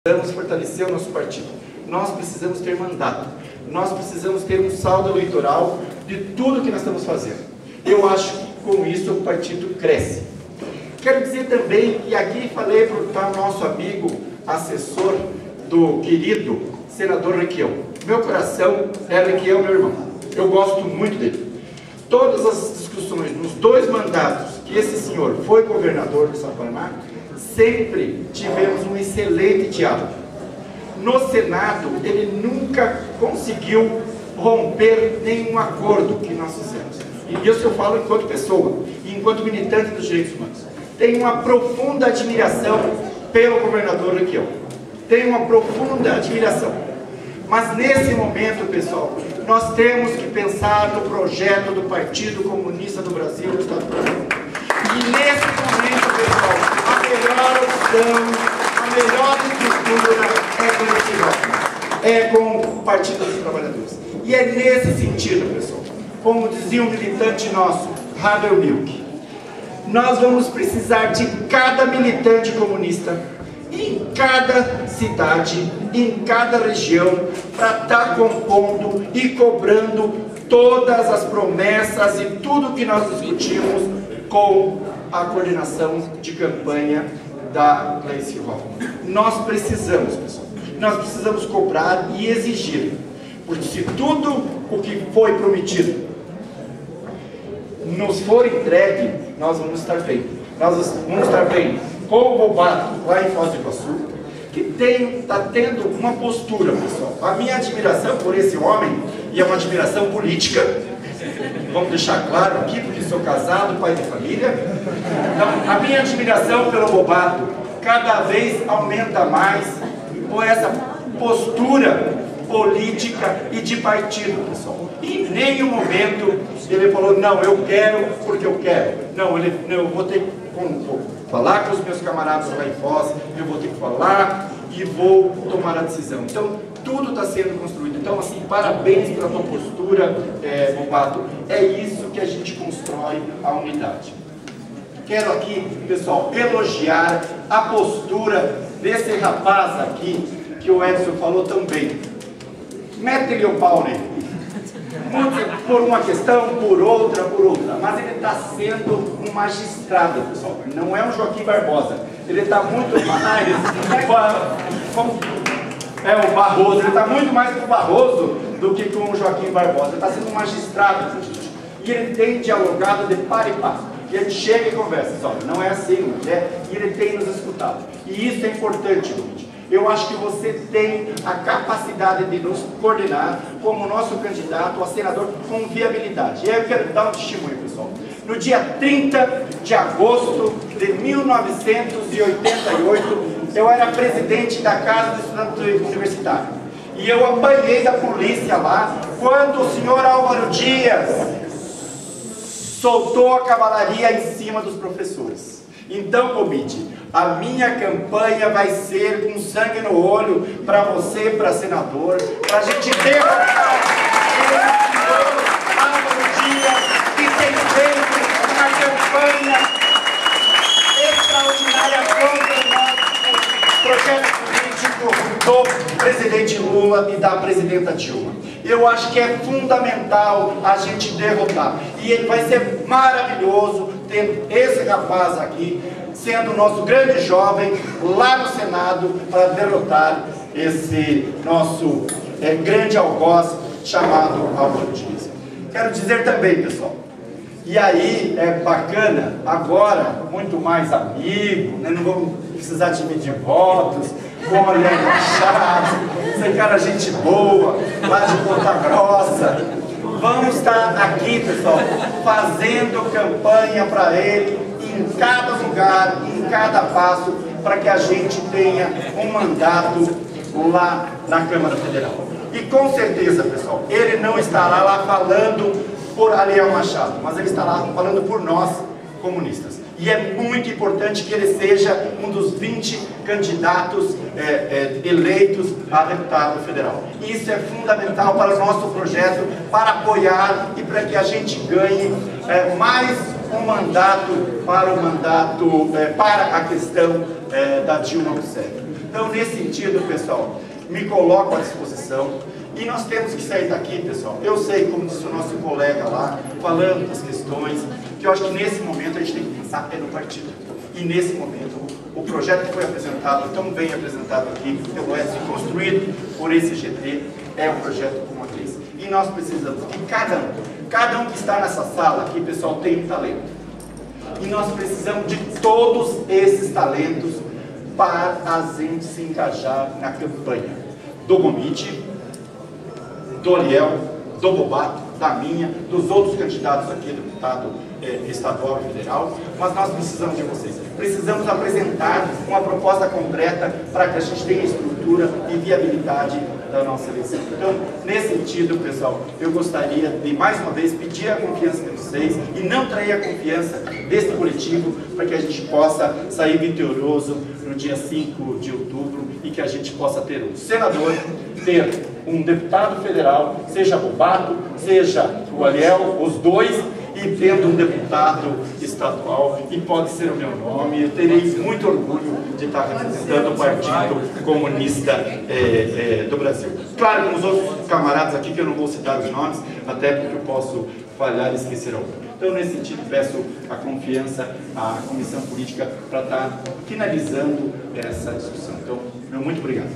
Precisamos fortalecer o nosso partido. Nós precisamos ter mandato. Nós precisamos ter um saldo eleitoral de tudo que nós estamos fazendo. Eu acho que com isso o partido cresce. Quero dizer também que aqui falei para o nosso amigo, assessor do querido senador Requião. Meu coração é Requião, meu irmão. Eu gosto muito dele. Todas as discussões, nos 2 mandatos que esse senhor foi governador do São Paraná, sempre tivemos um excelente diálogo. No Senado, ele nunca conseguiu romper nenhum acordo que nós fizemos. E isso eu falo enquanto pessoa, e enquanto militante dos direitos humanos. Tenho uma profunda admiração pelo governador Requião. Tenho uma profunda admiração. Mas nesse momento, pessoal, nós temos que pensar no projeto do Partido Comunista do Brasil, do Estado do Brasil. E nesse momento, pessoal, a melhor opção, a melhor estrutura é com esse Hoffmann, é com o Partido dos Trabalhadores. E é nesse sentido, pessoal, como dizia um militante nosso, Havel Milk, nós vamos precisar de cada militante comunista, em cada cidade, em cada região, para estar compondo e cobrando todas as promessas e tudo que nós discutimos com a coordenação de campanha da Gleice Hoffmann. Nós precisamos, pessoal, nós precisamos cobrar e exigir, porque se tudo o que foi prometido nos for entregue, nós vamos estar bem. Nós vamos estar bem com o Bobato, lá em Foz do Iguaçu, que está tendo uma postura, pessoal. A minha admiração por esse homem, e é uma admiração política, vamos deixar claro aqui, porque sou casado, pai de família. Então, a minha admiração pelo Bobato cada vez aumenta mais por essa postura política e de partido, pessoal. E em nenhum momento ele falou, não, eu quero porque eu quero. Não, eu vou ter que falar com os meus camaradas lá em Foz, eu vou ter que falar e vou tomar a decisão. Então, tudo está sendo construído. Então, assim, parabéns pela tua postura, Bobato. É isso que a gente constrói a unidade. Quero aqui, pessoal, elogiar a postura desse rapaz aqui, que o Edson falou tão bem. Mete-lhe o pau nele. Por uma questão, por outra, mas ele está sendo um magistrado, pessoal, não é um Joaquim Barbosa, ele está muito mais o Barroso, ele está muito mais com o Barroso do que com o Joaquim Barbosa, ele está sendo um magistrado, e ele tem dialogado de par e passo, e ele chega e conversa, não é assim, e ele tem nos escutado, e isso é importante, gente. Eu acho que você tem a capacidade de nos coordenar como nosso candidato a senador com viabilidade. E aí eu quero dar um testemunho, pessoal. No dia 30 de agosto de 1988, eu era presidente da Casa do Estudante Universitário. E eu apanhei da polícia lá quando o senhor Álvaro Dias soltou a cavalaria em cima dos professores. Então, Comite, a minha campanha vai ser com sangue no olho para você, para senador, para a gente derrotar Álvaro Dias, que tem feito uma campanha extraordinária contra o nosso projeto político do presidente Lula e da presidenta Dilma. Eu acho que é fundamental a gente derrotar. E ele vai ser maravilhoso ter esse rapaz aqui, sendo o nosso grande jovem lá no Senado, para derrotar esse nosso grande algoz chamado Álvaro Dias. Quero dizer também, pessoal, e aí é bacana, agora, muito mais amigo, né? Não vamos precisar dividir votos, como Leandro Machado, esse cara gente boa, lá de Ponta Grossa. Vamos estar aqui, pessoal, fazendo campanha para ele em cada lugar, em cada passo, para que a gente tenha um mandato lá na Câmara Federal. E com certeza, pessoal, ele não estará lá falando por Aliel Machado, mas ele estará falando por nós, comunistas. E é muito importante que ele seja um dos 20 candidatos eleitos a deputado federal. Isso é fundamental para o nosso projeto, para apoiar e para que a gente ganhe mais um mandato para a questão da Dilma Rousseff. Então, nesse sentido, pessoal, me coloco à disposição. E nós temos que sair daqui, pessoal. Eu sei, como disse o nosso colega lá, falando das questões, que eu acho que nesse momento a gente tem que pensar no partido. E nesse momento, o projeto que foi apresentado, tão bem apresentado aqui, pelo Edson, construído por esse GT, é um projeto como aquele. E nós precisamos que cada um que está nessa sala aqui, pessoal, tem um talento. E nós precisamos de todos esses talentos para a gente se engajar na campanha do Gomide, do Ariel, do Bobato, da minha, dos outros candidatos aqui, deputado estadual e federal, mas nós precisamos de vocês. Precisamos apresentar uma proposta concreta para que a gente tenha estrutura e viabilidade da nossa eleição. Então, nesse sentido, pessoal, eu gostaria de, mais uma vez, pedir a confiança de vocês e não trair a confiança desse coletivo para que a gente possa sair vitorioso no dia 5 de outubro e que a gente possa ter um senador, ter um deputado federal, seja Bobato, seja o Ariel, os dois, e tendo um deputado estadual, e pode ser o meu nome. Eu terei muito orgulho de estar representando o Partido Comunista do Brasil. Claro, com os outros camaradas aqui, que eu não vou citar os nomes, até porque eu posso falhar e esquecer algum. Então, nesse sentido, peço a confiança à Comissão Política para estar finalizando essa discussão. Então, muito obrigado.